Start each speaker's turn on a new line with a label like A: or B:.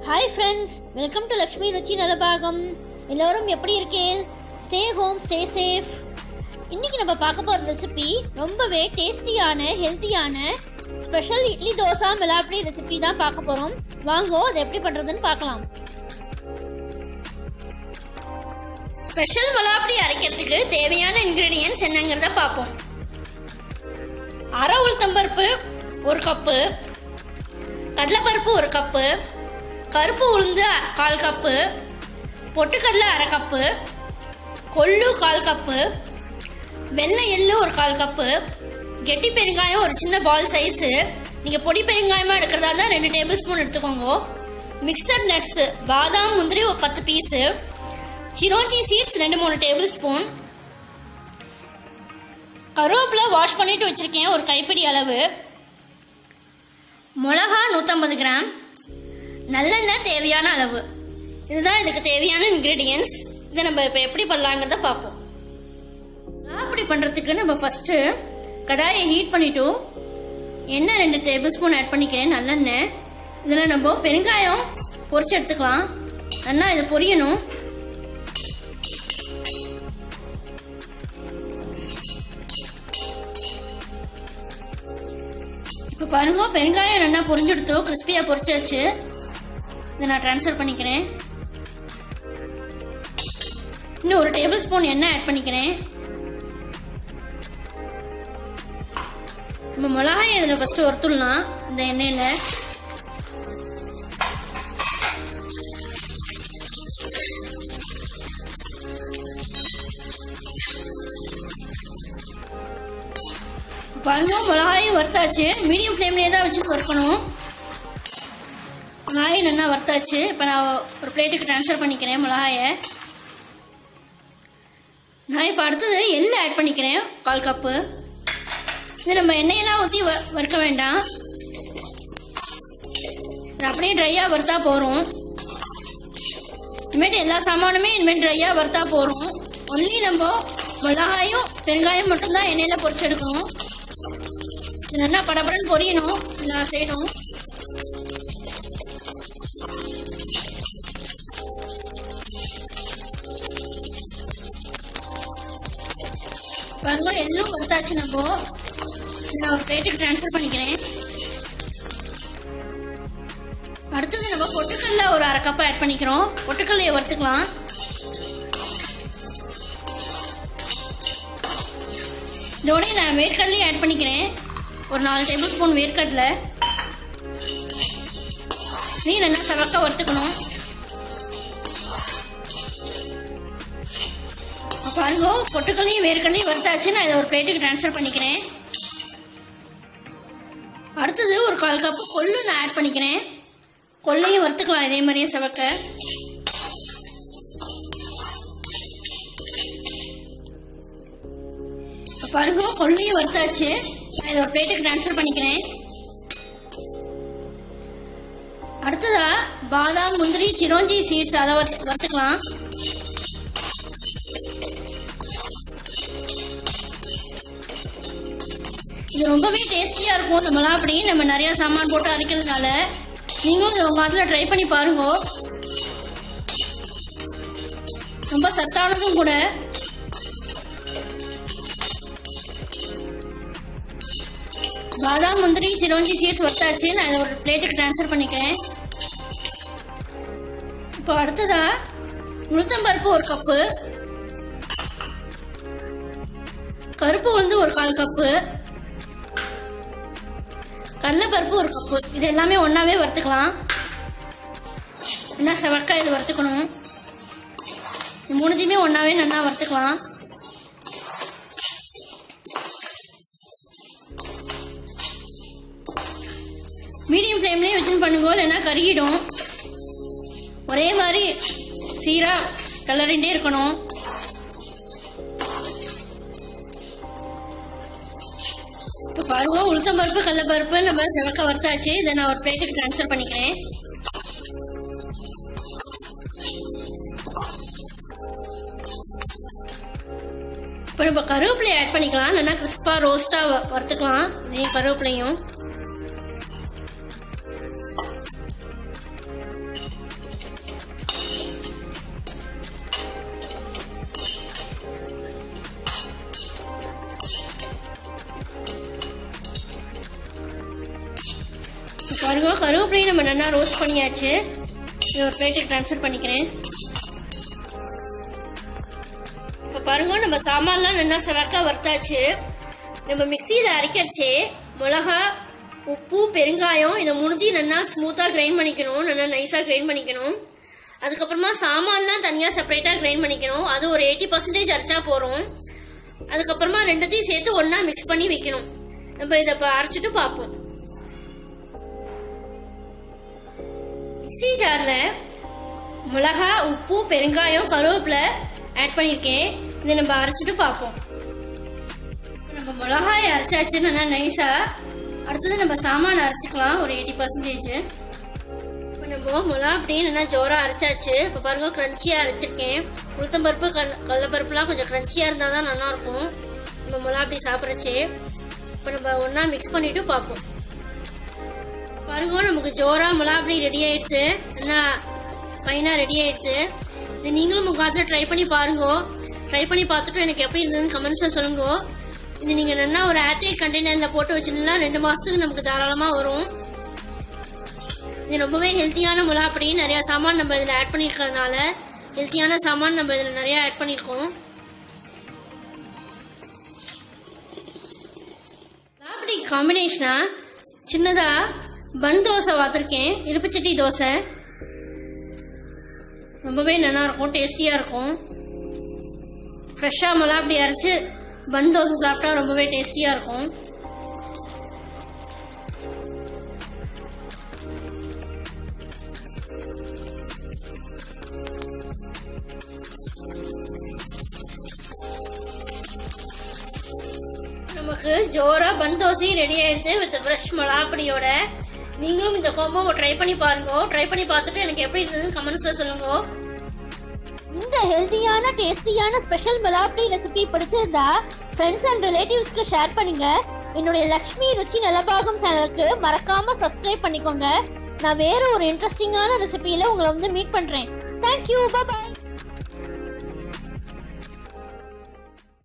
A: Hi friends, welcome to Lakshmi Ruchi Nalabagam. எல்லோரும் எப்படி இருக்கீங்க? Stay home, stay safe. இன்னைக்கு நம்ம பார்க்க போகிற ரெசிபி ரொம்பவே டேஸ்டியான ஹெல்த்தியான ஸ்பெஷல் இட்லி தோசை மிலாப்படி ரெசிபி தான் பார்க்க போகிறோம். வாங்கோ அதை எப்படி பண்ணுறதுன்னு பார்க்கலாம். ஸ்பெஷல் மிலாப்படி அரைக்கிறதுக்கு தேவையான இன்கிரீடியன்ஸ் என்னங்கிறத பார்ப்போம். அரை உளுத்தம்பருப்பு 1 கப்பு, கடலைப்பருப்பு 1 கப்பு, கருப்பு உளுந்து 1/4 கப்பு, பொட்டுக்கடலை 1/2 கப்பு, கொள்ளு 1/4 கப்பு, வெள்ளை எள்ளு 1/4 கப்பு, கெட்டி பெருங்காயம் ஒரு சின்ன பால் சைஸு. நீங்கள் பொடி பெருங்காயமாக எடுக்கிறதா இருந்தால் 2 டேபிள் ஸ்பூன் எடுத்துக்கோங்க. மிக்சட் நட்ஸு பாதாம் முந்திரி ஒரு 10 பீஸு, சிரோஞ்சி சீட்ஸ் 2-3 டேபிள் ஸ்பூன், கருவேப்பிலை வாஷ் பண்ணிட்டு வச்சுருக்கேன் 1 கைப்பிடி அளவு, மிளகா 150 கிராம், நல்லெண்ணெய் தேவையான அளவு. இதுதான் இதுக்கு தேவையான இன்கிரீடியன்ஸ். இதை நம்ம இப்போ எப்படி பண்ணலாங்கிறத பார்ப்போம். அப்படி பண்ணுறதுக்கு நம்ம ஃபஸ்ட்டு கடாயை ஹீட் பண்ணிவிட்டு எண்ணெய் 2 டேபிள் ஸ்பூன் ஆட் பண்ணிக்கிறேன், நல்லெண்ணெய். இதில் நம்ம பெருங்காயம் பொரிச்சு எடுத்துக்கலாம். நல்லா இதை பொரியணும். இப்போ பாருங்க, பெருங்காயம் நல்லா பொரிஞ்செடுத்தோ, கிறிஸ்பியாக பொரிச்சாச்சு. இதை நான் ட்ரான்ஸ்ஃபர் பண்ணிக்கிறேன். இன்னும் 1 டேபிள் ஸ்பூன் எண்ணெய் ஆட் பண்ணிக்கிறேன். நம்ம மிளகாய் இதில் ஃபஸ்ட்டு வறுத்துடலாம். இந்த எண்ணெயில் பாருங்க, மிளகாயும் வறுத்தாச்சு. மீடியம் ஃப்ளேம்லேயே தான் வச்சுட்டு வறுக்கணும். மிளகாயை நல்லா வறுத்தாச்சு. இப்போ நான் ஒரு பிளேட்டுக்கு ட்ரான்ஸ்ஃபர் பண்ணிக்கிறேன் மிளகாயை. நான் இப்போ அடுத்தது எள்ளு ஆட் பண்ணிக்கிறேன் 1/4 கப்பு. இது நம்ம எண்ணெயெல்லாம் ஊற்றி வறுக்க வேண்டாம், அப்படியே ட்ரையாக வறுத்தா போகிறோம். இனிமேட்டு எல்லா சாமானுமே இனிமேல் ட்ரையாக வறுத்தா போகிறோம். ஒன்லி நம்ம மிளகாயும் பெருங்காயம் மட்டும்தான் எண்ணெயில் பொரிச்சு எடுக்கணும். இது நல்லா படப்படன்னு பொரியணும் எல்லா சைடும். பாருங்க, எள்ளும் வறுத்தாச்சு. நம்ம நான் ஒரு பிளேட்டுக்கு ட்ரான்ஸ்ஃபர் பண்ணிக்கிறேன். அடுத்தது நம்ம பொட்டுக்கடலை ஒரு 1/2 கப் ஆட் பண்ணிக்கிறோம். பொட்டுக்கடலையை வறுத்துக்கலாம். இதோட நான் வேர்க்கடலையும் ஆட் பண்ணிக்கிறேன். ஒரு 4 டேபிள் ஸ்பூன் வேர்க்கடலை. நீ நல்லா சவக்க வறுத்துக்கணும். பாருங்க, பொட்டுக்கல்லையும் வேர்க்கடலையும் வறுத்தாச்சு. நான் இதை ஒரு பிளேட்டுக்கு ட்ரான்ஸ்ஃபர் பண்ணிக்கிறேன். அடுத்தது ஒரு 1/4 கப்பு கொள்ளு நான் ஆட் பண்ணிக்கிறேன். கொள்ளையும் வறுத்துக்கலாம் இதே மாதிரியே சவக்க. பாருங்க, கொள்ளையும் வறுத்தாச்சு. நான் இதை ஒரு பிளேட்டுக்கு ட்ரான்ஸ்ஃபர் பண்ணிக்கிறேன். அடுத்ததா பாதாம் முந்திரி சிரோஞ்சி சீட்ஸ் அதை வறுத்துக்கலாம். இது ரொம்பவே டேஸ்டியாக இருக்கும். இந்த மிலாப்படி நம்ம நிறையா சாமான் போட்டு அரைக்கிறதுனால நீங்களும் இதை உங்கள் அதில் ட்ரை பண்ணி பாருங்க. ரொம்ப சத்தானதும் கூட. பாதாம் முந்திரி சிரோஞ்சி சீட்ஸ் வறுத்தாச்சு. நான் இதை ஒரு பிளேட்டுக்கு ட்ரான்ஸ்ஃபர் பண்ணிக்கிறேன். இப்போ அடுத்ததா உளுத்தம்பருப்பு 1 கப்பு, கருப்பு உளுந்து 1/4 கப்பு, கடலைப்பருப்பு 1 கப்பு. இது எல்லாமே ஒன்றாவே வறுத்துக்கலாம். என்ன செவக்காய் இது வறுத்துக்கணும். இது 3த்தையுமே ஒன்றாவே நல்லா வறுத்துக்கலாம். மீடியம் ஃப்ளேம்லேயே வச்சுன்னு பண்ணுங்க, இல்லைன்னா கருகிடும். ஒரே மாதிரி சீராக கலரிண்டே இருக்கணும். இப்போ பாருங்க, உளுத்தம்பருப்பு கடலைப்பருப்பு நம்ம செவக்க வறுத்தாச்சு. இதை நான் ஒரு பிளேட்டுக்கு ட்ரான்ஸ்ஃபர் பண்ணிக்கிறேன். இப்போ நம்ம கருவேப்பிலையை ஆட் பண்ணிக்கலாம். நல்லா கிறிஸ்பாக ரோஸ்ட்டாக வறுத்துக்கலாம். இதையும் கருவேப்பிலையும் பாருங்க கருவேப்பிலையும் நம்ம நல்லா ரோஸ்ட் பண்ணியாச்சு. இதை ஒரு பிளேட்டுக்கு ட்ரான்ஸ்ஃபர் பண்ணிக்கிறேன். இப்போ பாருங்க நம்ம சாமான்லாம் நல்லா செவக்கா வறுத்தாச்சு. நம்ம மிக்சியில் அரைக்கச்சே மிளகா, உப்பு, பெருங்காயம் இதை மூணுத்தையும் நல்லா ஸ்மூத்தாக கிரைண்ட் பண்ணிக்கணும், நல்லா நைஸாக கிரைண்ட் பண்ணிக்கணும். அதுக்கப்புறமா சாமான்லாம் தனியாக செப்பரேட்டாக கிரைண்ட் பண்ணிக்கணும். அது ஒரு 80% அரைச்சா போகிறோம். அதுக்கப்புறமா ரெண்டுத்தையும் சேர்த்து ஒன்றா மிக்ஸ் பண்ணி வைக்கணும். நம்ம இதை அரைச்சிட்டு பார்ப்போம். மிக்சி ஜாரில் மிளகா, உப்பு, பெருங்காயம், கருவேப்பிலை ஆட் பண்ணியிருக்கேன். இதை நம்ம அரைச்சிட்டு பார்ப்போம். நம்ம மிளகாயை அரைச்சாச்சு நல்லா நைஸாக. அடுத்தது நம்ம சாமான் அரைச்சிக்கலாம் ஒரு 80%. இப்போ நம்ம மிளகா அப்படியே நல்லா ஜோராக அரைச்சாச்சு. இப்போ பாருங்க க்ரன்ச்சியாக அரைச்சிருக்கேன். உளுத்தம்பருப்பு, கடலைப்பருப்புலாம் கொஞ்சம் க்ரன்ச்சியாக இருந்தால் தான் நல்லாயிருக்கும் நம்ம மிளகா அப்படி சாப்பிட்றச்சு. இப்போ நம்ம ஒன்றா மிக்ஸ் பண்ணிவிட்டு பார்ப்போம். பாருங்க நமக்கு ஜோரா மிளகா அப்படி ரெடி ஆயிடுது, நல்லா ஃபைனாக ரெடி ஆயிடுது. இது நீங்களும் உங்கள் காலத்தில் ட்ரை பண்ணி பாருங்க. ட்ரை பண்ணி பார்த்துட்டு எனக்கு எப்படி இருந்ததுன்னு கமெண்ட்ஸில் சொல்லுங்க. இது நீங்கள் நல்லா ஒரு ஏர்டைட் கண்டெய்னரில் போட்டு வச்சுருந்தா 2 மாதத்துக்கு நமக்கு தாராளமாக வரும். இது ரொம்பவே ஹெல்த்தியான மிளகா அப்படி. நிறையா சாமான் நம்ம இதில் ஆட் பண்ணியிருக்கிறதுனால ஹெல்த்தியான சாமான் நம்ம இதில் நிறையா ஆட் பண்ணியிருக்கோம். அப்படி காம்பினேஷனாக சின்னதாக பன் தோசை வாத்திருக்கேன், இருப்புச்சட்டி தோசை. ரொம்பவே நல்லாயிருக்கும், டேஸ்டியாக இருக்கும். ஃப்ரெஷ்ஷாக மிளகா அப்படி அரைச்சி பன் தோசை சாப்பிட்டா ரொம்பவே டேஸ்டியாக இருக்கும். நமக்கு ஜோரா பன் தோசை ரெடி ஆயிடுது வித் ஃப்ரெஷ் மிளகா பொடியோட. நீங்களும் இந்த கோம்போவை ட்ரை பண்ணி பாருங்க. ட்ரை பண்ணி பார்த்துட்டு எனக்கு எப்படி இருந்ததுன்னு கமெண்ட்ஸ்ல சொல்லுங்க.
B: இந்த ஹெல்தியான டேஸ்டியான ஸ்பெஷல் மிளகாப்பொடி ரெசிபி பிடிச்சிருந்தா ஃப்ரெண்ட்ஸ் அண்ட் ரிலேட்டிவ்ஸ்க்கு ஷேர் பண்ணுங்க. என்னுடைய லக்ஷ்மி ருச்சி நலபாகம் சேனலுக்கு மறக்காம சப்ஸ்கிரைப் பண்ணிக்கோங்க. நான் வேற ஒரு இன்ட்ரெஸ்டிங்கான ரெசிபியில உங்களை மீட் பண்றேன். Thank you, bye bye.